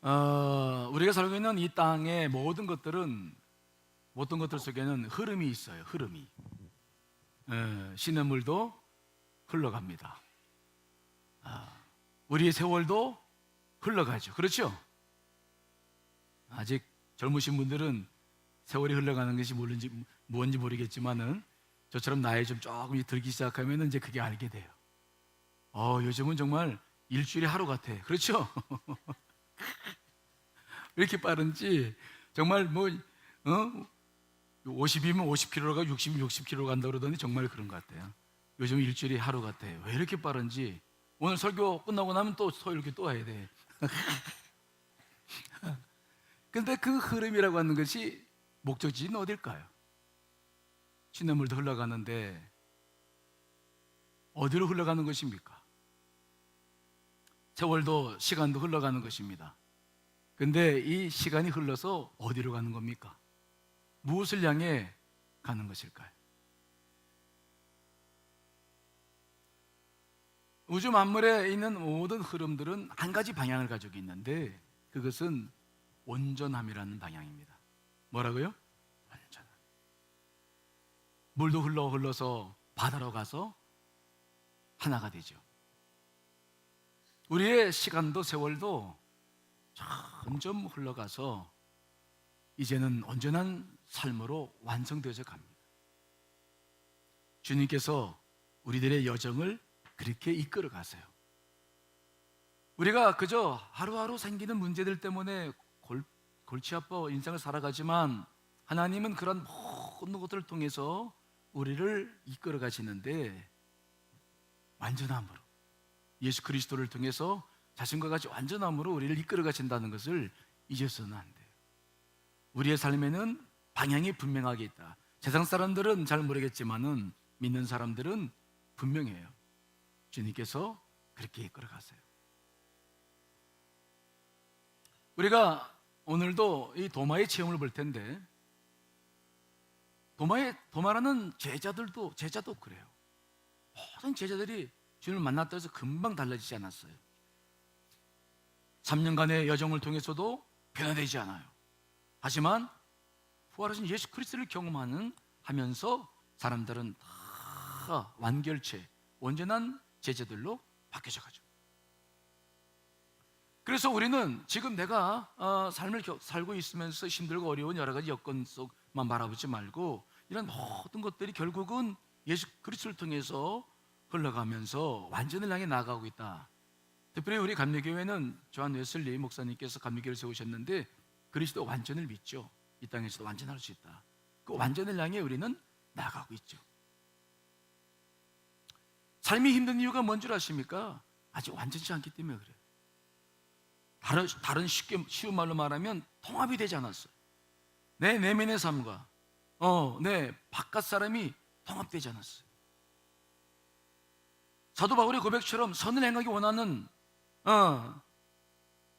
우리가 살고 있는 이 땅의 모든 것들 속에는 흐름이 있어요. 흐름이. 시냇물도 흘러갑니다. 우리의 세월도 흘러가죠. 그렇죠? 아직 젊으신 분들은 세월이 흘러가는 것이 뭔지 모르겠지만은 저처럼 나이 좀 조금 들기 시작하면 이제 그게 알게 돼요. 요즘은 정말 일주일에 하루 같아. 그렇죠? 왜 이렇게 빠른지 정말 50이면 50km가 60이면 60km 간다 그러더니 정말 그런 것 같아요. 요즘 일주일이 하루 같아요. 왜 이렇게 빠른지. 오늘 설교 끝나고 나면 또 토요일 또 와야 돼. 근데 그 흐름이라고 하는 것이 목적지는 어딜까요? 시냇물도 흘러가는데 어디로 흘러가는 것입니까? 세월도 시간도 흘러가는 것입니다. 근데 이 시간이 흘러서 어디로 가는 겁니까? 무엇을 향해 가는 것일까요? 우주 만물에 있는 모든 흐름들은 한 가지 방향을 가지고 있는데 그것은 온전함이라는 방향입니다. 뭐라고요? 온전함. 물도 흘러서 바다로 가서 하나가 되죠. 우리의 시간도 세월도 점점 흘러가서 이제는 온전한 삶으로 완성되어져 갑니다. 주님께서 우리들의 여정을 그렇게 이끌어 가세요. 우리가 그저 하루하루 생기는 문제들 때문에 골치 아파 인생을 살아가지만 하나님은 그런 모든 것들을 통해서 우리를 이끌어 가시는데 완전함으로 예수 그리스도를 통해서 자신과 같이 완전함으로 우리를 이끌어 가신다는 것을 잊어서는 안 돼요. 우리의 삶에는 방향이 분명하게 있다. 세상 사람들은 잘 모르겠지만은 믿는 사람들은 분명해요. 주님께서 그렇게 이끌어 가세요. 우리가 오늘도 이 도마의 체험을 볼 텐데 도마라는 제자도 그래요. 모든 제자들이 주님을 만났다 해서 금방 달라지지 않았어요. 3년간의 여정을 통해서도 변화되지 않아요. 하지만 부활하신 예수 그리스도를 경험하면서 사람들은 다 완결체, 온전한 제자들로 바뀌어져 가죠. 그래서 우리는 지금 내가 삶을 살고 있으면서 힘들고 어려운 여러 가지 여건 속만 바라보지 말고 이런 모든 것들이 결국은 예수 그리스도를 통해서 흘러가면서 완전을 향해 나아가고 있다. 특별히 우리 감리교회는 조한 웨슬리 목사님께서 감리교회를 세우셨는데 그리스도 완전을 믿죠. 이 땅에서도 완전할 수 있다. 그 완전을 향해 우리는 나아가고 있죠. 삶이 힘든 이유가 뭔 줄 아십니까? 아직 완전치 않기 때문에 그래요. 쉬운 말로 말하면 통합이 되지 않았어요. 내 내면의 삶과 내 바깥 사람이 통합되지 않았어요. 사도 바울의 고백처럼 선을 행하기 원하는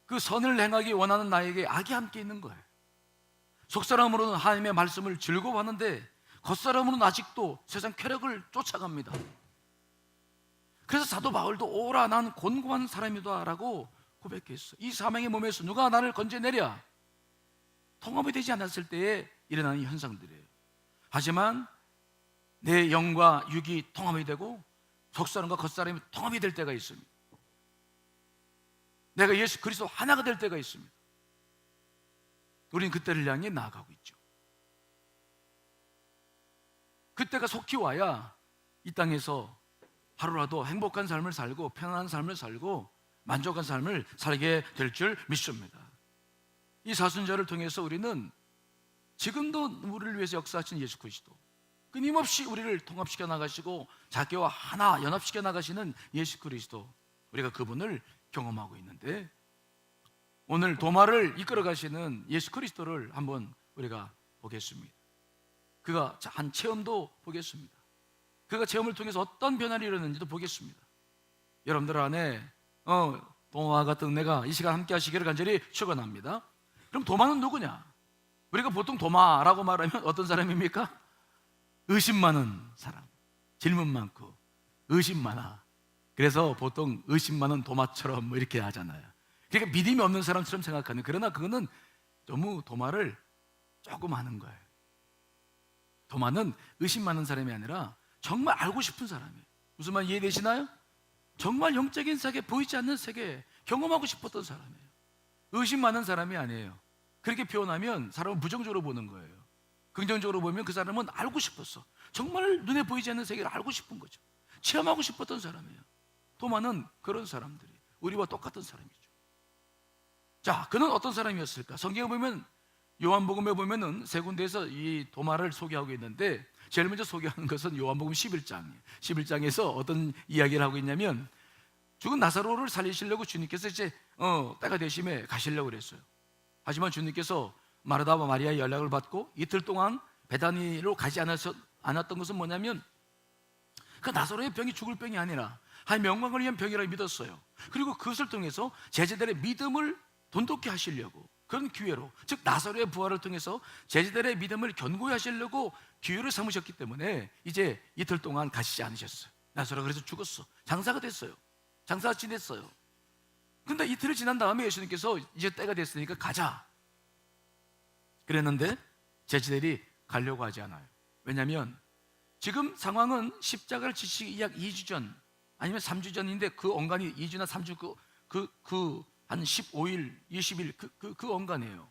그 선을 행하기 원하는 나에게 악이 함께 있는 거예요. 속사람으로는 하나님의 말씀을 즐거워하는데 겉사람으로는 아직도 세상 쾌락을 쫓아갑니다. 그래서 사도 바울도 오라 난 곤고한 사람이다 라고 고백했어. 이 사망의 몸에서 누가 나를 건져내랴. 통합이 되지 않았을 때에 일어나는 현상들이에요. 하지만 내 영과 육이 통합이 되고 속사람과 겉사람이 통합이 될 때가 있습니다. 내가 예수 그리스도 하나가 될 때가 있습니다. 우리는 그때를 향해 나아가고 있죠. 그때가 속히 와야 이 땅에서 하루라도 행복한 삶을 살고 편안한 삶을 살고 만족한 삶을 살게 될 줄 믿습니다. 이 사순절을 통해서 우리는 지금도 우리를 위해서 역사하신 예수 그리스도, 끊임없이 우리를 통합시켜 나가시고 자기와 하나 연합시켜 나가시는 예수 그리스도, 우리가 그분을 경험하고 있는데 오늘 도마를 이끌어 가시는 예수 그리스도를 한번 우리가 보겠습니다. 그가 한 체험도 보겠습니다. 그가 체험을 통해서 어떤 변화를 이루었는지도 보겠습니다. 여러분들 안에 도마와 같은 은혜가 이 시간 함께 하시기를 간절히 축원합니다. 그럼 도마는 누구냐? 우리가 보통 도마라고 말하면 어떤 사람입니까? 의심 많은 사람, 질문 많고 의심 많아. 그래서 보통 의심 많은 도마처럼 이렇게 하잖아요. 그러니까 믿음이 없는 사람처럼 생각하는, 그러나 그거는 너무 도마를 조금 하는 거예요. 도마는 의심 많은 사람이 아니라 정말 알고 싶은 사람이에요. 무슨 말 이해되시나요? 정말 영적인 세계, 보이지 않는 세계 경험하고 싶었던 사람이에요. 의심 많은 사람이 아니에요. 그렇게 표현하면 사람은 부정적으로 보는 거예요. 긍정적으로 보면 그 사람은 알고 싶었어. 정말 눈에 보이지 않는 세계를 알고 싶은 거죠. 체험하고 싶었던 사람이에요. 도마는 그런 사람들이 우리와 똑같은 사람이죠. 자, 그는 어떤 사람이었을까? 성경에 보면, 요한복음에 보면은 세 군데에서 이 도마를 소개하고 있는데, 제일 먼저 소개하는 것은 요한복음 11장이에요. 11장에서 어떤 이야기를 하고 있냐면, 죽은 나사로를 살리시려고 주님께서 이제 때가 되심에 가시려고 그랬어요. 하지만 주님께서 마르다와 마리아의 연락을 받고 이틀 동안 베다니로 가지 않았던 것은 뭐냐면, 그 나사로의 병이 죽을 병이 아니라 하나님의 영광을 위한 병이라고 믿었어요. 그리고 그것을 통해서 제자들의 믿음을 돈독히 하시려고, 그런 기회로, 즉 나사로의 부활을 통해서 제자들의 믿음을 견고히 하시려고 기회를 삼으셨기 때문에 이제 이틀 동안 가시지 않으셨어요. 나사로가 그래서 죽었어. 장사가 됐어요. 장사가 지냈어요. 근데 이틀을 지난 다음에 예수님께서 이제 때가 됐으니까 가자 그랬는데 제자들이 가려고 하지 않아요. 왜냐하면 지금 상황은 십자가를 지시기 약 2주 전 아니면 3주 전인데, 그 언간이 2주나 3주 한 15일, 20일 그 언간이에요.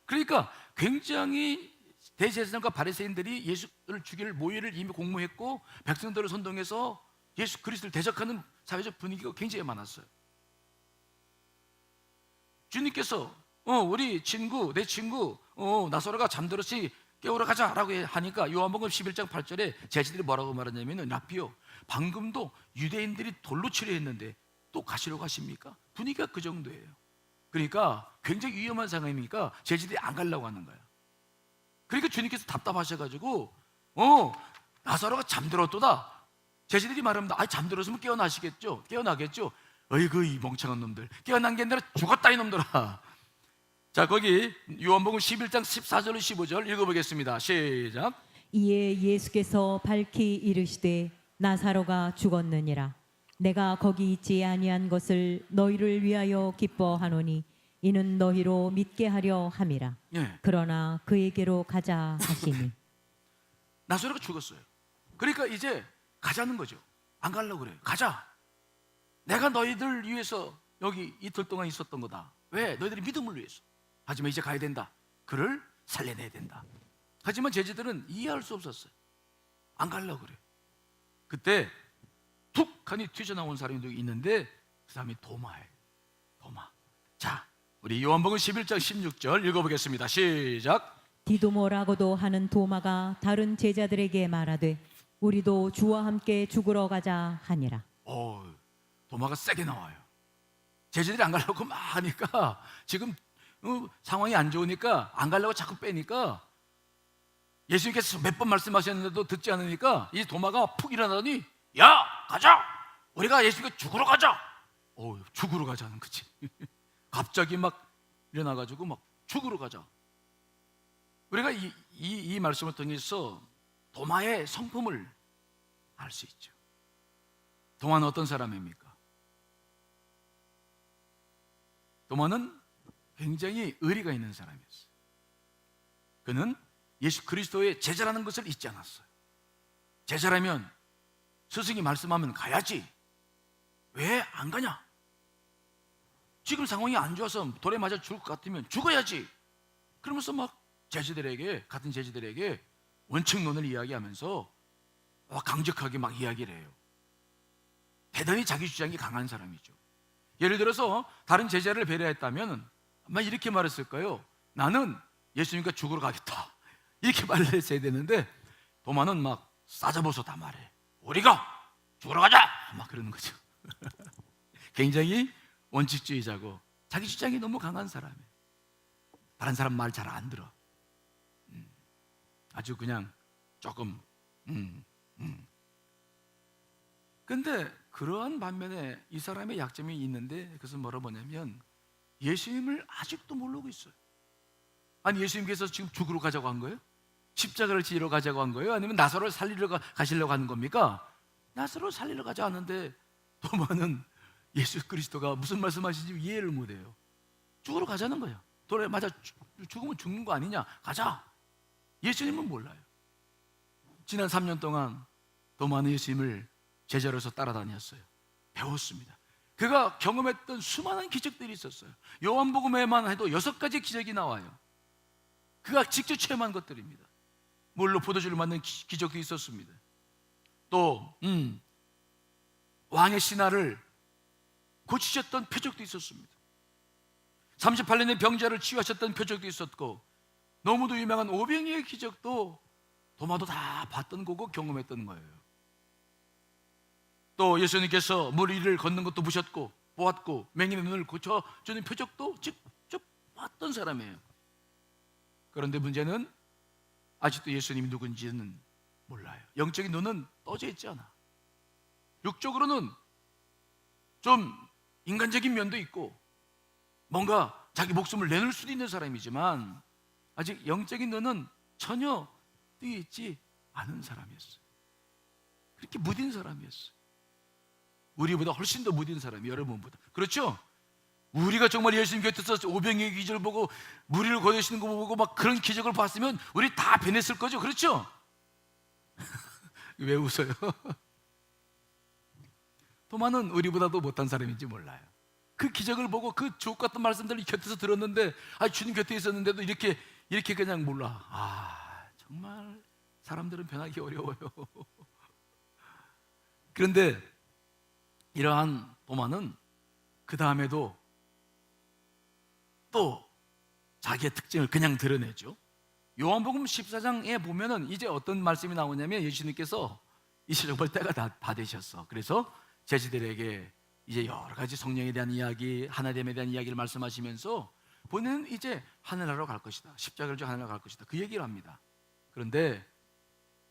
그러니까 굉장히 대제사장과 바리새인들이 예수를 죽일 모의를 이미 공모했고, 백성들을 선동해서 예수 그리스도를 대적하는 사회적 분위기가 굉장히 많았어요. 주님께서 우리 친구, 내 친구 나사로가 잠들었지 깨우러 가자라고 하니까 요한복음 11장 8절에 제자들이 뭐라고 말하냐면, 라피요, 방금도 유대인들이 돌로 치려 했는데 또 가시려고 하십니까? 분위기가 그 정도예요. 그러니까 굉장히 위험한 상황이니까 제자들이 안 가려고 하는 거예요. 그러니까 주님께서 답답하셔가지고 나사로가 잠들었도다. 제자들이 말합니다. 잠들었으면 깨어나겠죠. 어이구, 이 멍청한 놈들, 깨어난 게 아니라 죽었다 이놈들아. 자, 거기 요한복음 11장 14절 15절 읽어보겠습니다. 시작. 이에 예수께서 밝히 이르시되 나사로가 죽었느니라. 내가 거기 있지 아니한 것을 너희를 위하여 기뻐하노니 이는 너희로 믿게 하려 함이라. 예. 그러나 그에게로 가자 하시니. 나사로가 죽었어요. 그러니까 이제 가자는 거죠. 안 가려고 그래요. 가자. 내가 너희들 위해서 여기 이틀 동안 있었던 거다. 왜? 너희들이 믿음을 위해서. 하지만 이제 가야 된다. 그를 살려내야 된다. 하지만 제자들은 이해할 수 없었어요. 안 가려고 그래요. 그때 툭 하니 튀어나온 사람이 있는데 그 사람이 도마예요. 도마. 자, 우리 요한복음 11장 16절 읽어보겠습니다. 시작. 디도모라고도 하는 도마가 다른 제자들에게 말하되 우리도 주와 함께 죽으러 가자 하니라. 도마가 세게 나와요. 제자들이 안 가려고 막 하니까, 지금 상황이 안 좋으니까 안 가려고 자꾸 빼니까, 예수님께서 몇 번 말씀하셨는데도 듣지 않으니까 이 도마가 푹 일어나더니, 야, 가자! 우리가 예수님께 죽으러 가자! 죽으러 가자는 거지. 갑자기 막 일어나가지고 막 죽으러 가자. 우리가 이 말씀을 통해서 도마의 성품을 알 수 있죠. 도마는 어떤 사람입니까? 도마는 굉장히 의리가 있는 사람이었어요. 그는 예수 그리스도의 제자라는 것을 잊지 않았어요. 제자라면 스승이 말씀하면 가야지. 왜 안 가냐? 지금 상황이 안 좋아서 돌에 맞아 죽을 것 같으면 죽어야지. 그러면서 막 같은 제자들에게 원칙론을 이야기하면서 강력하게 막 이야기를 해요. 대단히 자기 주장이 강한 사람이죠. 예를 들어서 다른 제자를 배려했다면 아마 이렇게 말했을까요? 나는 예수님과 죽으러 가겠다, 이렇게 말을 했어야 되는데, 도마는 막 싸잡아서 다 말해. 우리가 죽으러 가자! 막 그러는 거죠. 굉장히 원칙주의자고 자기 주장이 너무 강한 사람이에요. 다른 사람 말 잘 안 들어. 아주 그냥 조금 근데 그러한 반면에 이 사람의 약점이 있는데, 그것은 뭐냐면 예수님을 아직도 모르고 있어요. 아니, 예수님께서 지금 죽으러 가자고 한 거예요? 십자가를 지러 가자고 한 거예요? 아니면 나사로를 살리러 가시려고 하는 겁니까? 나사로를 살리러 가자 하는데 도마는 예수 그리스도가 무슨 말씀하시는지 이해를 못해요. 죽으러 가자는 거예요. 돌에 맞아 죽으면 죽는 거 아니냐, 가자. 예수님은 몰라요. 지난 3년 동안 도마는 예수님을 제자로서 따라다녔어요. 배웠습니다. 그가 경험했던 수많은 기적들이 있었어요. 요한복음에만 해도 6가지 기적이 나와요. 그가 직접 체험한 것들입니다. 물로 포도주를 만든 기적도 있었습니다. 또 왕의 신하를 고치셨던 표적도 있었습니다. 38년의 병자를 치유하셨던 표적도 있었고, 너무도 유명한 오병이의 기적도 도마도 다 봤던 거고 경험했던 거예요. 또 예수님께서 물 위를 걷는 것도 보셨고 보았고, 맹인의 눈을 고쳐주는 표적도 직접 봤던 사람이에요. 그런데 문제는 아직도 예수님이 누군지는 몰라요. 영적인 눈은 떠져 있지 않아. 육적으로는 좀 인간적인 면도 있고 뭔가 자기 목숨을 내놓을 수도 있는 사람이지만 아직 영적인 눈은 전혀 뜨여 있지 않은 사람이었어요. 그렇게 무딘 사람이었어요. 우리보다 훨씬 더 무딘 사람이, 여러분보다. 그렇죠? 우리가 정말 예수님 곁에서 오병이의 기적을 보고 무리를 거두시는 거 보고 막 그런 기적을 봤으면 우리 다 변했을 거죠. 그렇죠? 왜 웃어요? 도마는 우리보다도 못한 사람인지 몰라요. 그 기적을 보고 그 주옥 같은 말씀들을 곁에서 들었는데, 주님 곁에 있었는데도 이렇게 그냥 몰라. 정말 사람들은 변하기 어려워요. 그런데 이러한 도마는 그 다음에도 또 자기의 특징을 그냥 드러내죠. 요한복음 14장에 보면은 이제 어떤 말씀이 나오냐면, 예수님께서 이제 정말 때가 다 되셨어. 그래서 제자들에게 이제 여러 가지 성령에 대한 이야기, 하나됨에 대한 이야기를 말씀하시면서 본인은 이제 하늘나라로 갈 것이다, 십자가를 지고 하늘나라로 갈 것이다, 그 얘기를 합니다. 그런데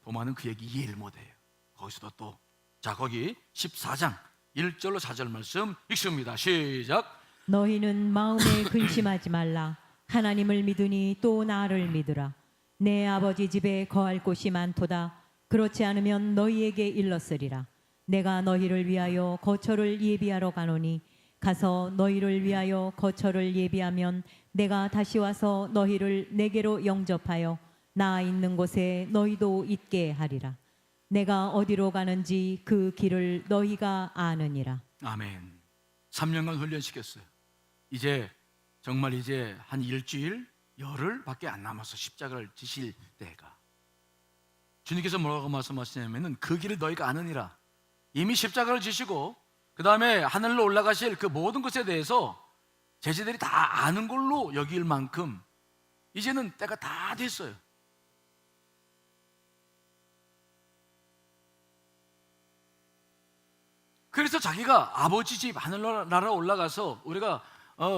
도마는 그 얘기 이해를 못해요. 거기서도 또, 자, 거기 14장 1절로 4절 말씀 읽습니다. 시작. 너희는 마음에 근심하지 말라. 하나님을 믿으니 또 나를 믿으라. 내 아버지 집에 거할 곳이 많도다. 그렇지 않으면 너희에게 일렀으리라. 내가 너희를 위하여 거처를 예비하러 가노니, 가서 너희를 위하여 거처를 예비하면 내가 다시 와서 너희를 내게로 영접하여 나 있는 곳에 너희도 있게 하리라. 내가 어디로 가는지 그 길을 너희가 아느니라. 아멘. 3년간 훈련시켰어요. 이제 정말 이제 한 일주일, 열흘밖에 안 남아서 십자가를 지실 때가, 주님께서 뭐라고 말씀하시냐면은 그 길을 너희가 아느니라. 이미 십자가를 지시고 그 다음에 하늘로 올라가실 그 모든 것에 대해서 제자들이 다 아는 걸로 여길 만큼 이제는 때가 다 됐어요. 그래서 자기가 아버지 집 하늘나라 올라가서 우리가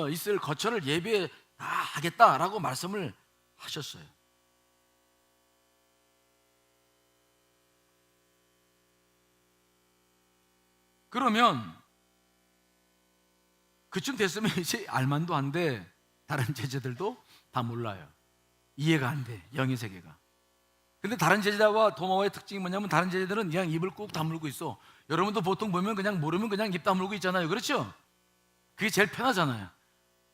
있을 거처를 예비해 다 하겠다라고 말씀을 하셨어요. 그러면 그쯤 됐으면 이제 알만도 한데 다른 제자들도 다 몰라요. 이해가 안 돼, 영의 세계가. 근데 다른 제자와 도마와의 특징이 뭐냐면, 다른 제자들은 그냥 입을 꾹 다물고 있어. 여러분도 보통 보면 그냥 모르면 그냥 입 다물고 있잖아요. 그렇죠? 그게 제일 편하잖아요.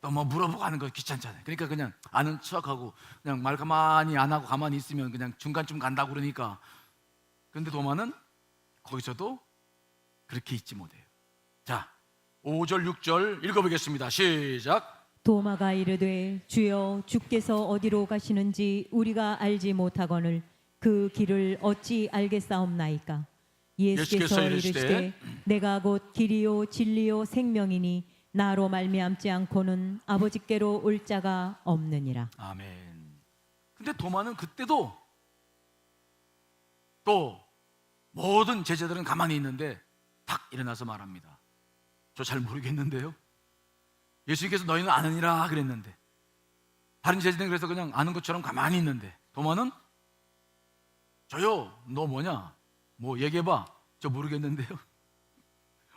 또 뭐 물어보고 하는 거 귀찮잖아요. 그러니까 그냥 아는 척하고 그냥 말 가만히 안 하고 가만히 있으면 그냥 중간쯤 간다고 그러니까. 근데 도마는 거기서도 그렇게 있지 못해요. 자, 5절 6절 읽어보겠습니다. 시작. 도마가 이르되 주여, 주께서 어디로 가시는지 우리가 알지 못하거늘 그 길을 어찌 알겠사옵나이까. 예수께서 이르시되 내가 곧 길이요 진리요 생명이니 나로 말미암지 않고는 아버지께로 올 자가 없느니라. 아멘. 근데 도마는 그때도 또 모든 제자들은 가만히 있는데 탁 일어나서 말합니다. 저 잘 모르겠는데요. 예수님께서 너희는 아느니라 그랬는데, 다른 제자들은 그래서 그냥 아는 것처럼 가만히 있는데, 도마는 저요, 너 뭐냐? 뭐 얘기해봐. 저 모르겠는데요.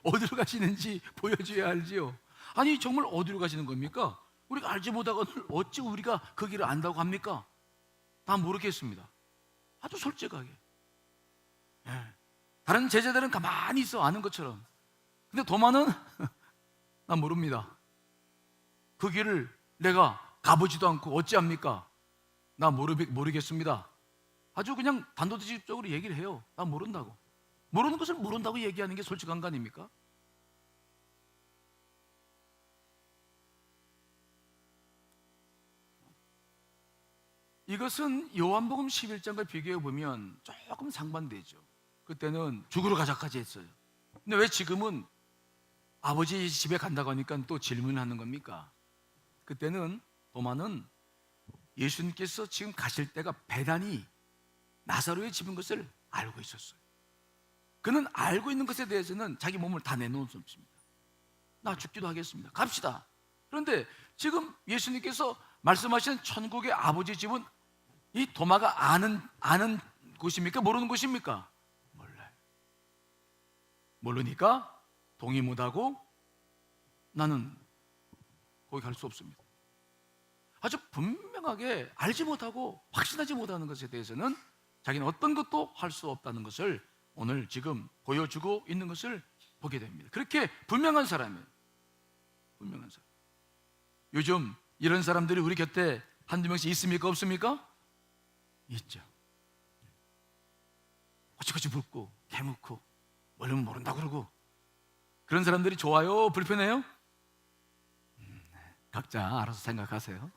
어디로 가시는지 보여줘야 알지요. 아니 정말 어디로 가시는 겁니까? 우리가 알지 못하고 어찌 우리가 그 길을 안다고 합니까? 다 모르겠습니다. 아주 솔직하게. 다른 제자들은 가만히 있어, 아는 것처럼. 근데 도마는 난 모릅니다. 그 길을 내가 가보지도 않고 어찌합니까? 나 모르겠습니다. 아주 그냥 단도직입적으로 얘기를 해요. 나 모른다고. 모르는 것을 모른다고 얘기하는 게 솔직한 거 아닙니까? 이것은 요한복음 11장과 비교해 보면 조금 상반되죠. 그때는 죽으러 가자까지 했어요. 근데 왜 지금은 아버지 집에 간다고 하니까 또 질문을 하는 겁니까? 그때는 도마는 예수님께서 지금 가실 때가 배단이 나사로의 집인 것을 알고 있었어요. 그는 알고 있는 것에 대해서는 자기 몸을 다 내놓을 수 없습니다. 나 죽기도 하겠습니다. 갑시다. 그런데 지금 예수님께서 말씀하시는 천국의 아버지 집은 이 도마가 아는 곳입니까? 모르는 곳입니까? 몰라요. 모르니까 동의 못하고 나는 거기 갈 수 없습니다. 아주 분명하게 알지 못하고 확신하지 못하는 것에 대해서는 자기는 어떤 것도 할 수 없다는 것을 오늘 지금 보여주고 있는 것을 보게 됩니다. 그렇게 분명한 사람이에요. 분명한 사람. 요즘 이런 사람들이 우리 곁에 한두 명씩 있습니까? 없습니까? 있죠. 거치거치 묻고 개묻고 모르면 모른다 그러고 그런 사람들이 좋아요? 불편해요? 각자 알아서 생각하세요.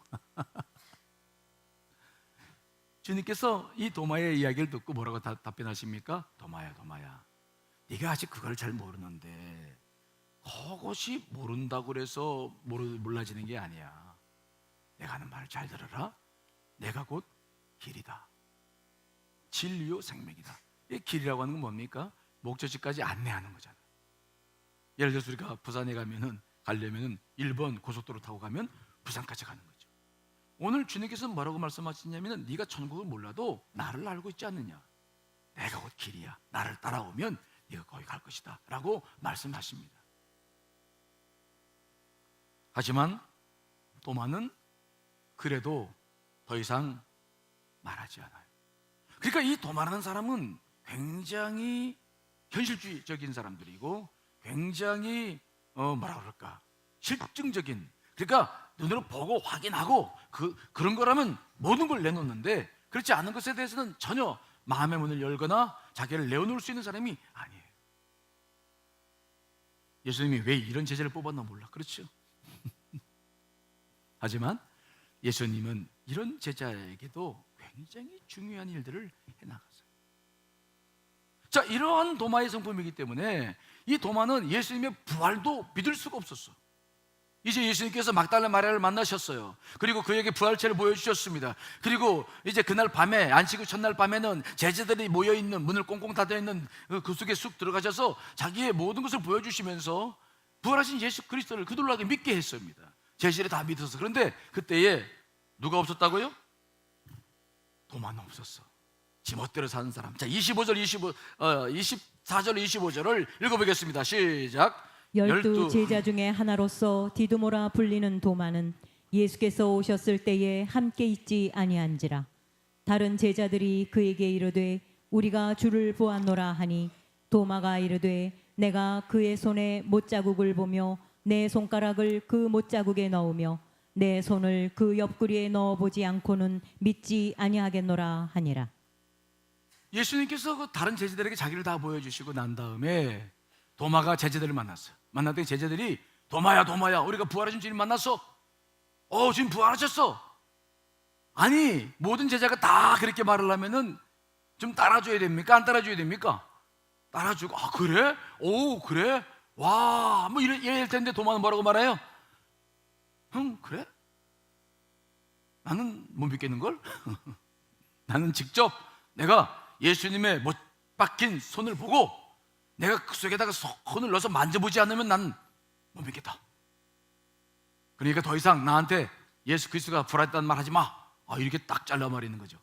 주님께서 이 도마의 이야기를 듣고 뭐라고 답변하십니까? 도마야, 도마야, 네가 아직 그걸 잘 모르는데 그것이 모른다고 그래서 몰라지는 게 아니야. 내가 하는 말을 잘 들어라. 내가 곧 길이다, 진리요 생명이다. 이 길이라고 하는 건 뭡니까? 목적지까지 안내하는 거잖아요. 예를 들어서 우리가 부산에 가려면은 1번 고속도로 타고 가면 부산까지 가는 거죠. 오늘 주님께서 뭐라고 말씀하시냐면 네가 천국을 몰라도 나를 알고 있지 않느냐. 내가 곧 길이야. 나를 따라오면 네가 거기 갈 것이다 라고 말씀하십니다. 하지만 도마는 그래도 더 이상 말하지 않아요. 그러니까 이 도마라는 사람은 굉장히 현실주의적인 사람들이고 굉장히 뭐라 그럴까, 실증적인, 그러니까 눈으로 보고 확인하고 그런 거라면 모든 걸 내놓는데 그렇지 않은 것에 대해서는 전혀 마음의 문을 열거나 자기를 내어놓을 수 있는 사람이 아니에요. 예수님이 왜 이런 제자를 뽑았나 몰라. 그렇죠? 하지만 예수님은 이런 제자에게도 굉장히 중요한 일들을 해나갔어요. 자, 이러한 도마의 성품이기 때문에 이 도마는 예수님의 부활도 믿을 수가 없었어. 이제 예수님께서 막달라 마리아를 만나셨어요. 그리고 그에게 부활체를 보여주셨습니다. 그리고 이제 그날 밤에, 안식일 첫날 밤에는 제자들이 모여있는, 문을 꽁꽁 닫아있는 그 속에 쑥 들어가셔서 자기의 모든 것을 보여주시면서 부활하신 예수 그리스도를 그들로 믿게 했습니다. 제자들이 다 믿어서. 그런데 그때에 누가 없었다고요? 도마는 없었어. 지멋대로 사는 사람. 자, 24절 25절을 읽어보겠습니다. 시작. 12 제자 중에 하나로서 디두모라 불리는 도마는 예수께서 오셨을 때에 함께 있지 아니한지라. 다른 제자들이 그에게 이르되 우리가 주를 보았노라 하니 도마가 이르되 내가 그의 손에 못자국을 보며 내 손가락을 그 못자국에 넣으며 내 손을 그 옆구리에 넣어보지 않고는 믿지 아니하겠노라 하니라. 예수님께서 그 다른 제자들에게 자기를 다 보여주시고 난 다음에 도마가 제자들을 만났어요. 만났더니 제자들이 도마야, 도마야, 우리가 부활하신 주님 만났어. 주님 부활하셨어. 아니, 모든 제자가 다 그렇게 말을 하면은 좀 따라줘야 됩니까? 안 따라줘야 됩니까? 따라주고, 그래? 오, 그래? 와, 뭐 이럴 텐데 도마는 뭐라고 말해요? 그래? 나는 못 믿겠는걸? 나는 직접 내가 예수님의 못 박힌 손을 보고 내가 그 속에다가 손을 넣어서 만져보지 않으면 난 못 믿겠다. 그러니까 더 이상 나한테 예수 그리스도가 부활했다는 말 하지 마. 이렇게 딱 잘라버리는 거죠.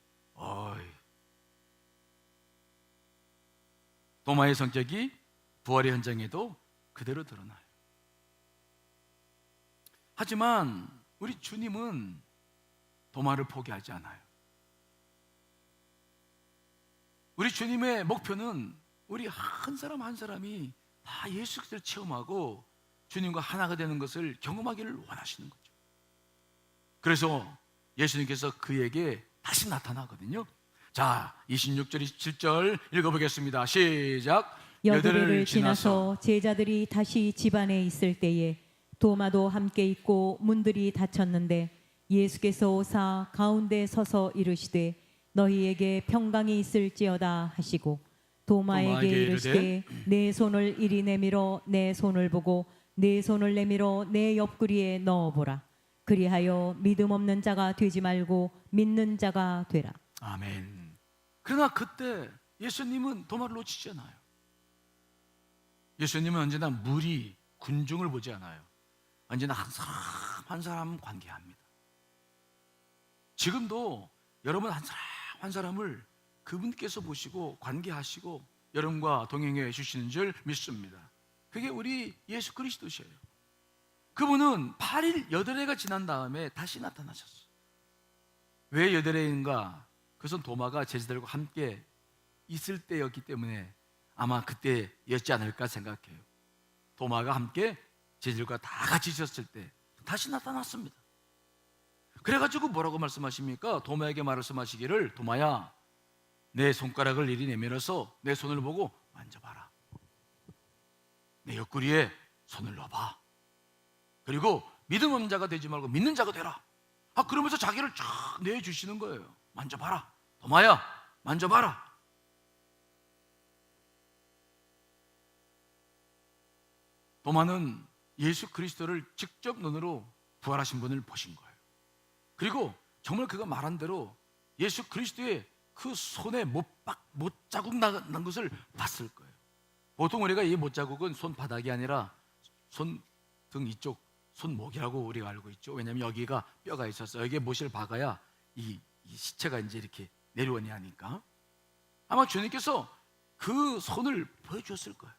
도마의 성격이 부활의 현장에도 그대로 드러나요. 하지만 우리 주님은 도마를 포기하지 않아요. 우리 주님의 목표는 우리 한 사람 한 사람이 다 예수 그리스도를 체험하고 주님과 하나가 되는 것을 경험하기를 원하시는 거죠. 그래서 예수님께서 그에게 다시 나타나거든요. 자, 26절, 27절 읽어보겠습니다. 시작. 여드레를 지나서 제자들이 다시 집안에 있을 때에 도마도 함께 있고 문들이 닫혔는데 예수께서 오사 가운데 서서 이르시되 너희에게 평강이 있을지어다 하시고 도마에게 이르시되 내 손을 이리 내밀어 내 손을 보고 내 손을 내밀어 내 옆구리에 넣어보라. 그리하여 믿음 없는 자가 되지 말고 믿는 자가 되라. 아멘. 그러나 그때 예수님은 도마를 놓치지 않아요. 예수님은 언제나 무리, 군중을 보지 않아요. 언제나 한 사람 한 사람 관계합니다. 지금도 여러분 한 사람 한 사람을 그분께서 보시고 관계하시고 여러분과 동행해 주시는 줄 믿습니다. 그게 우리 예수 그리스도시에요. 그분은 8일 8해가 지난 다음에 다시 나타나셨어요. 왜 8해인가? 그것은 도마가 제자들과 함께 있을 때였기 때문에 아마 그때였지 않을까 생각해요. 도마가 함께 제자들과 다 같이 있었을 때 다시 나타났습니다. 그래가지고 뭐라고 말씀하십니까? 도마에게 말씀하시기를 도마야 내 손가락을 이리 내밀어서 내 손을 보고 만져봐라. 내 옆구리에 손을 넣어봐. 그리고 믿음 없는 자가 되지 말고 믿는 자가 되라. 그러면서 자기를 쫙 내주시는 거예요. 만져봐라. 도마야 만져봐라. 도마는 예수 그리스도를 직접 눈으로 부활하신 분을 보신 거예요. 그리고 정말 그가 말한 대로 예수 그리스도의 그 손에 못자국 난 것을 봤을 거예요. 보통 우리가 이 못자국은 손바닥이 아니라 손등 이쪽 손목이라고 우리가 알고 있죠. 왜냐하면 여기가 뼈가 있어서 여기에 못을 박아야 이 시체가 이제 이렇게 내려오니 하니까 아마 주님께서 그 손을 보여주었을 거예요.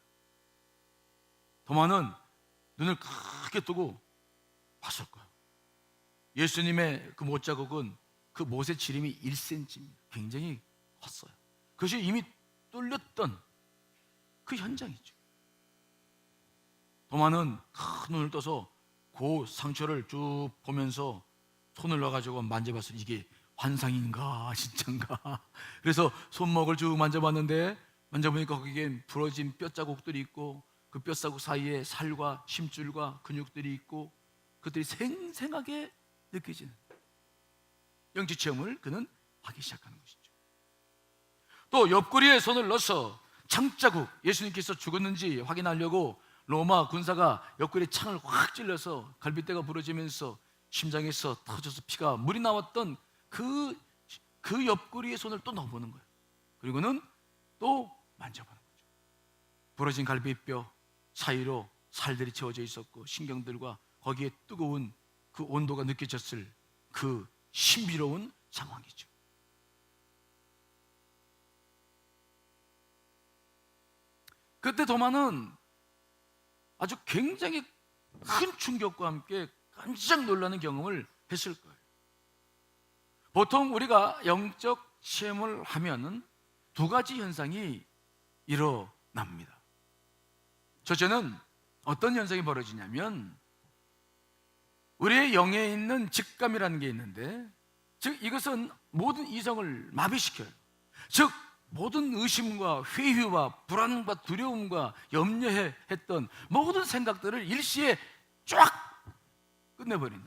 도마는 눈을 크게 뜨고 봤을 거예요. 예수님의 그 못자국은 그 못의 지름이 1cm입니다. 굉장히 컸어요. 그것이 이미 뚫렸던 그 현장이죠. 도마는 큰 눈을 떠서 그 상처를 쭉 보면서 손을 넣어가지고 만져봤어요. 이게 환상인가 진짠가. 그래서 손목을 쭉 만져봤는데 만져보니까 거기에 부러진 뼈자국들이 있고 그 뼈자국 사이에 살과 심줄과 근육들이 있고 그들이 생생하게 느껴지는 영적 체험을 그는 하기 시작하는 것이죠. 또 옆구리에 손을 넣어서 창자국, 예수님께서 죽었는지 확인하려고 로마 군사가 옆구리에 창을 확 찔러서 갈비뼈가 부러지면서 심장에서 터져서 피가 물이 나왔던 그 옆구리에 손을 또 넣어보는 거예요. 그리고는 또 만져보는 거죠. 부러진 갈비뼈 사이로 살들이 채워져 있었고 신경들과 거기에 뜨거운 그 온도가 느껴졌을 그 신비로운 상황이죠. 그때 도마는 아주 굉장히 큰 충격과 함께 깜짝 놀라는 경험을 했을 거예요. 보통 우리가 영적 체험을 하면은 두 가지 현상이 일어납니다. 첫째는 어떤 현상이 벌어지냐면 우리의 영에 있는 직감이라는 게 있는데 즉 이것은 모든 이성을 마비시켜요. 즉 모든 의심과 회의와 불안과 두려움과 염려했던 모든 생각들을 일시에 쫙 끝내버리는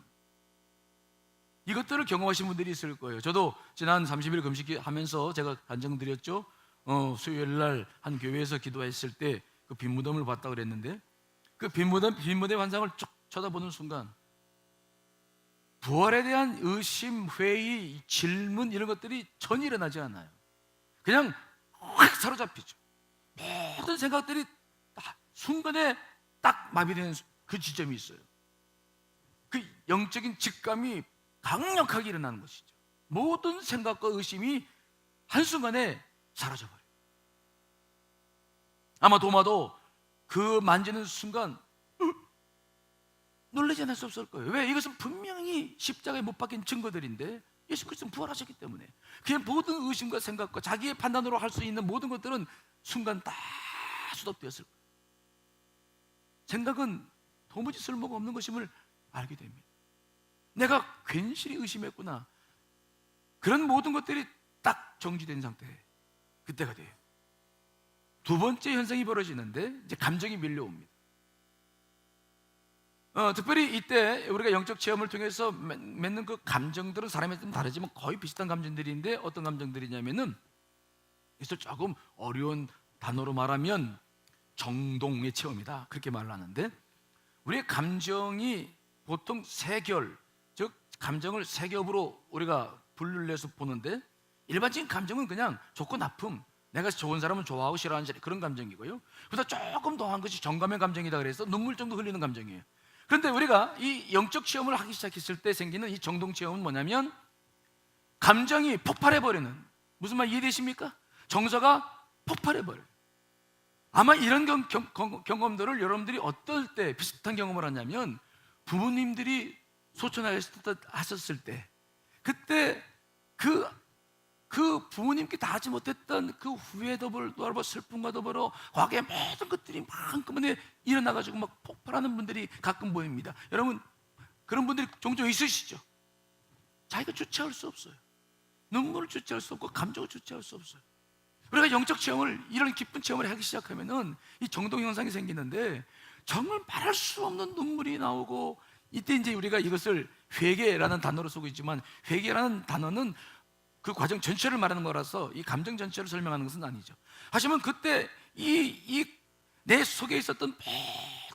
이것들을 경험하신 분들이 있을 거예요. 저도 지난 30일 금식하면서 제가 간증드렸죠. 수요일 날 한 교회에서 기도했을 때 그 빈 무덤을 봤다고 그랬는데 그 빈 무덤의 환상을 쭉 쳐다보는 순간 부활에 대한 의심, 회의, 질문 이런 것들이 전혀 일어나지 않아요. 그냥 확 사로잡히죠. 모든 생각들이 순간에 딱 마비되는 그 지점이 있어요. 그 영적인 직감이 강력하게 일어나는 것이죠. 모든 생각과 의심이 한순간에 사라져버려요. 아마 도마도 그 만지는 순간 놀라지 않을 수 없을 거예요. 왜? 이것은 분명히 십자가에 못 박힌 증거들인데 예수 그리스도는 부활하셨기 때문에 그의 모든 의심과 생각과 자기의 판단으로 할 수 있는 모든 것들은 순간 다 수독되었을 거예요. 생각은 도무지 쓸모가 없는 것임을 알게 됩니다. 내가 괜시리 의심했구나. 그런 모든 것들이 딱 정지된 상태, 그때가 돼요. 두 번째 현상이 벌어지는데 이제 감정이 밀려옵니다. 특별히 이때 우리가 영적 체험을 통해서 맺는 그 감정들은 사람에 좀 다르지만 거의 비슷한 감정들인데, 어떤 감정들이냐면은 그래서 조금 어려운 단어로 말하면 정동의 체험이다, 그렇게 말을 하는데, 우리의 감정이 보통 세 결, 즉 감정을 세 겹으로 우리가 분류를 해서 보는데, 일반적인 감정은 그냥 좋고 나쁨, 내가 좋은 사람은 좋아하고 싫어하는 그런 감정이고요. 그보다 조금 더한 것이 정감의 감정이다 그래서 눈물 정도 흘리는 감정이에요. 그런데 우리가 이 영적 체험을 하기 시작했을 때 생기는 이 정동 체험은 뭐냐면 감정이 폭발해버리는, 무슨 말 이해되십니까? 정서가 폭발해버려요. 아마 이런 경험들을 여러분들이 어떨 때 비슷한 경험을 하냐면, 부모님들이 소천하셨을 때, 그때 그 부모님께 다 하지 못했던 그 후회 더불어 슬픔과 더불어 과거의 모든 것들이 막 한꺼번에 일어나가지고 막 폭발하는 분들이 가끔 보입니다. 여러분, 그런 분들이 종종 있으시죠? 자기가 주체할 수 없어요. 눈물을 주체할 수 없고 감정을 주체할 수 없어요. 우리가 영적 체험을, 이런 기쁜 체험을 하기 시작하면은 이 정동 현상이 생기는데, 정말 말할 수 없는 눈물이 나오고, 이때 이제 우리가 이것을 회개라는 단어로 쓰고 있지만, 회개라는 단어는 그 과정 전체를 말하는 거라서 이 감정 전체를 설명하는 것은 아니죠. 하지만 그때 내 속에 있었던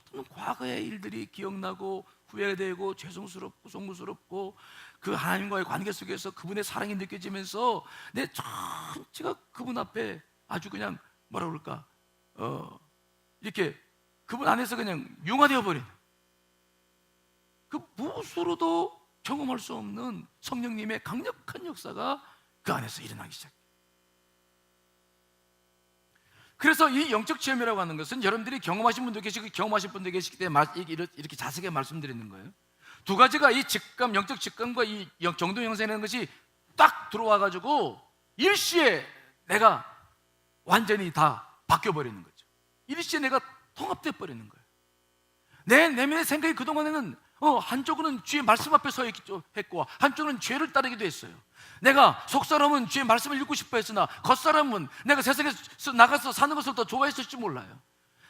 모든 과거의 일들이 기억나고 후회되고 죄송스럽고 송구스럽고, 그 하나님과의 관계 속에서 그분의 사랑이 느껴지면서 내 전체가 그분 앞에 아주 그냥 뭐라 그럴까, 이렇게 그분 안에서 그냥 융화되어 버리는, 그 무엇으로도 경험할 수 없는 성령님의 강력한 역사가 그 안에서 일어나기 시작해요. 그래서 이 영적 체험이라고 하는 것은 여러분들이 경험하신 분도 계시고 경험하신 분도 계시기 때문에 이렇게 자세하게 말씀드리는 거예요. 두 가지가, 이 직감, 영적 직감과 이 정동 형상이라는 것이 딱 들어와가지고 일시에 내가 완전히 다 바뀌어버리는 거죠. 일시에 내가 통합돼 버리는 거예요. 내 내면의 생각이 그동안에는 한쪽은 주의 말씀 앞에 서 했고 한쪽은 죄를 따르기도 했어요. 내가 속사람은 주의 말씀을 읽고 싶어 했으나 겉사람은 내가 세상에서 나가서 사는 것을 더 좋아했을지 몰라요.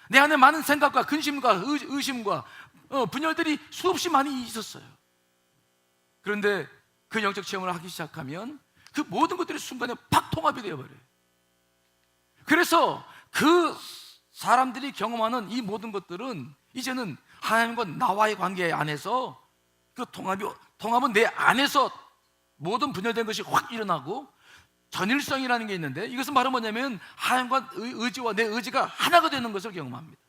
내 안에 많은 생각과 근심과 의심과 분열들이 수없이 많이 있었어요. 그런데 그 영적 체험을 하기 시작하면 그 모든 것들이 순간에 팍 통합이 되어버려요. 그래서 그 사람들이 경험하는 이 모든 것들은 이제는 하나님과 나와의 관계 안에서 그 통합은 내 안에서 모든 분열된 것이 확 일어나고, 전일성이라는 게 있는데, 이것은 바로 뭐냐면 하나님과 의지와 내 의지가 하나가 되는 것을 경험합니다.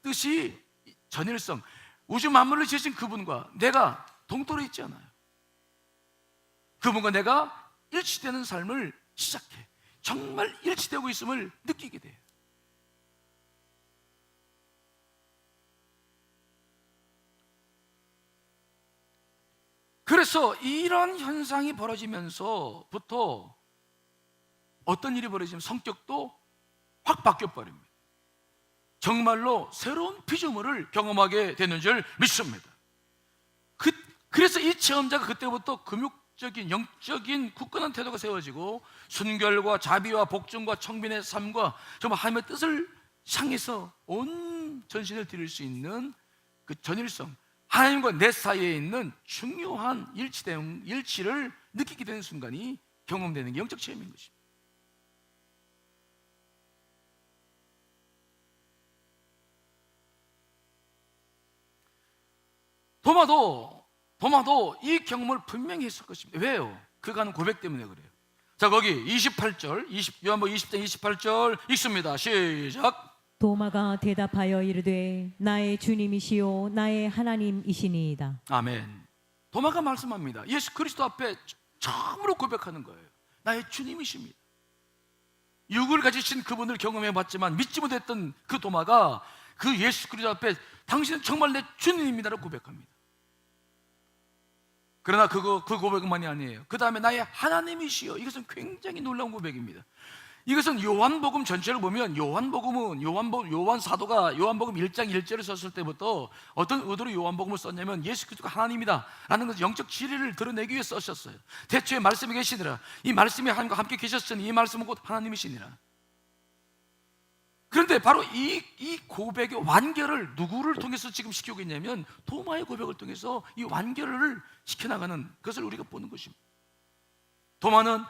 뜻이 전일성, 우주 만물을 지으신 그분과 내가 동떨어 있지 않아요. 그분과 내가 일치되는 삶을 시작해. 정말 일치되고 있음을 느끼게 돼요. 그래서 이런 현상이 벌어지면서부터 어떤 일이 벌어지면 성격도 확 바뀌어버립니다. 정말로 새로운 피조물을 경험하게 되는 줄 믿습니다. 그래서 이 체험자가 그때부터 금욕적인 영적인 굳건한 태도가 세워지고, 순결과 자비와 복종과 청빈의 삶과 정말 하나님의 뜻을 향해서 온 전신을 드릴 수 있는 그 전일성, 하나님과 내 사이에 있는 중요한 일치를 느끼게 되는 순간이 경험되는 게 영적 체험인 것입니다. 도마도 이 경험을 분명히 했을 것입니다. 왜요? 그가 하는 고백 때문에 그래요. 자, 거기 28절, 요한복음 20장 28절 읽습니다. 시작. 도마가 대답하여 이르되 나의 주님이시요 나의 하나님이시니이다. 아멘. 도마가 말씀합니다. 예수 그리스도 앞에 처음으로 고백하는 거예요. 나의 주님이십니다. 육을 가지신 그분을 경험해봤지만 믿지 못했던 그 도마가 그 예수 그리스도 앞에 당신은 정말 내 주님입니다라고 고백합니다. 그러나 그 고백만이 아니에요. 그 다음에 나의 하나님이시여, 이것은 굉장히 놀라운 고백입니다. 이것은 요한복음 전체를 보면 요한 사도가 요한복음 1장 1절을 썼을 때부터 어떤 의도로 요한복음을 썼냐면 예수 그리스도가 하나님이다 라는 것을 영적 진리를 드러내기 위해 쓰셨어요. 태초에 말씀이 계시니라. 이 말씀이 하나님과 함께 계셨으니 이 말씀은 곧 하나님이시니라. 그런데 바로 이 고백의 완결을 누구를 통해서 지금 시키고 있냐면 도마의 고백을 통해서 이 완결을 시켜나가는 것을 우리가 보는 것입니다. 도마는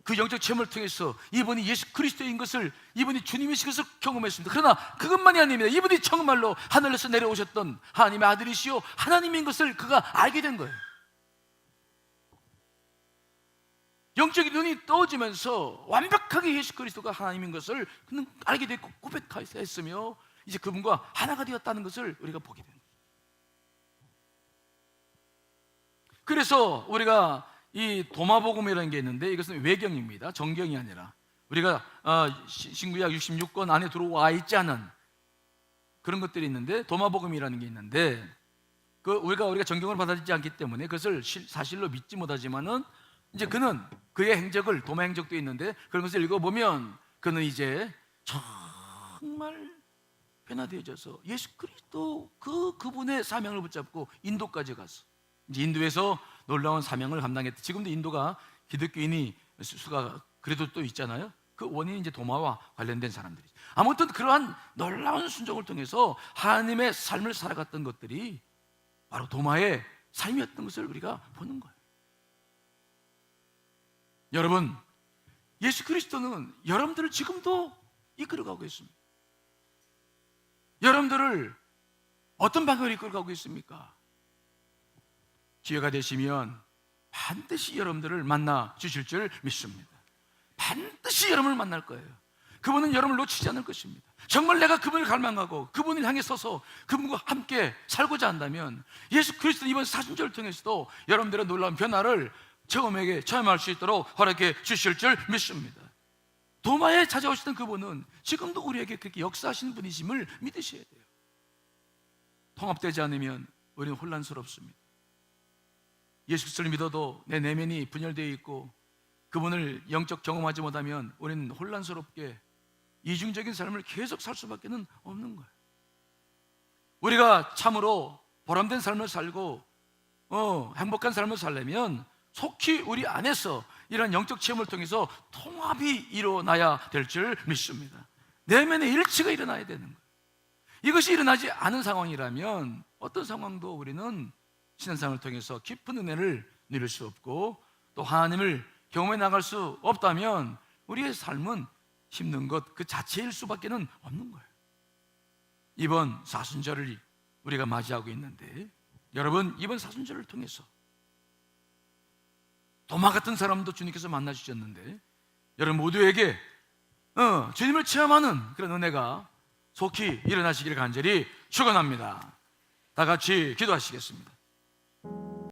그 영적 체험을 통해서 이분이 예수 그리스도인 것을, 이분이 주님이신 것을 경험했습니다. 그러나 그것만이 아닙니다. 이분이 정말로 하늘에서 내려오셨던 하나님의 아들이시요 하나님인 것을 그가 알게 된 거예요. 영적인 눈이 떠지면서 완벽하게 예수 그리스도가 하나님인 것을 그는 알게 됐고 고백했으며 이제 그분과 하나가 되었다는 것을 우리가 보게 됩니다. 그래서 우리가 이 도마복음이라는 게 있는데 이것은 외경입니다. 정경이 아니라 우리가 신구약 66권 안에 들어와 있지 않은 그런 것들이 있는데 도마복음이라는 게 있는데 우리가 정경을 받아들이지 않기 때문에 그것을 사실로 믿지 못하지만은 이제 그는 그의 행적을 도마 행적도 있는데 그런 것을 읽어보면 그는 이제 정말 변화되어져서 예수 그리스도 그분의 사명을 붙잡고 인도까지 갔어. 이제 인도에서 놀라운 사명을 감당했다. 지금도 인도가 기독교인이 수가 그래도 또 있잖아요. 그 원인이 이제 도마와 관련된 사람들이죠. 아무튼 그러한 놀라운 순종을 통해서 하나님의 삶을 살아갔던 것들이 바로 도마의 삶이었던 것을 우리가 보는 거예요. 여러분, 예수 그리스도는 여러분들을 지금도 이끌어가고 있습니다. 여러분들을 어떤 방향으로 이끌어가고 있습니까? 기회가 되시면 반드시 여러분들을 만나 주실 줄 믿습니다. 반드시 여러분을 만날 거예요. 그분은 여러분을 놓치지 않을 것입니다. 정말 내가 그분을 갈망하고 그분을 향해 서서 그분과 함께 살고자 한다면 예수 그리스도 이번 사순절을 통해서도 여러분들의 놀라운 변화를 체험할 수 있도록 허락해 주실 줄 믿습니다. 도마에 찾아오시던 그분은 지금도 우리에게 그렇게 역사하시는 분이심을 믿으셔야 돼요. 통합되지 않으면 우리는 혼란스럽습니다. 예수 그리스도를 믿어도 내 내면이 분열되어 있고 그분을 영적 경험하지 못하면 우리는 혼란스럽게 이중적인 삶을 계속 살 수밖에 없는 거예요. 우리가 참으로 보람된 삶을 살고 행복한 삶을 살려면 속히 우리 안에서 이런 영적 체험을 통해서 통합이 일어나야 될 줄 믿습니다. 내면의 일치가 일어나야 되는 거예요. 이것이 일어나지 않은 상황이라면 어떤 상황도 우리는 신앙생활을 통해서 깊은 은혜를 누릴 수 없고 또 하나님을 경험해 나갈 수 없다면 우리의 삶은 힘든 것 그 자체일 수밖에 없는 거예요. 이번 사순절을 우리가 맞이하고 있는데 여러분, 이번 사순절을 통해서 도마 같은 사람도 주님께서 만나주셨는데 여러분 모두에게 주님을 체험하는 그런 은혜가 속히 일어나시기를 간절히 축원합니다. 다 같이 기도하시겠습니다.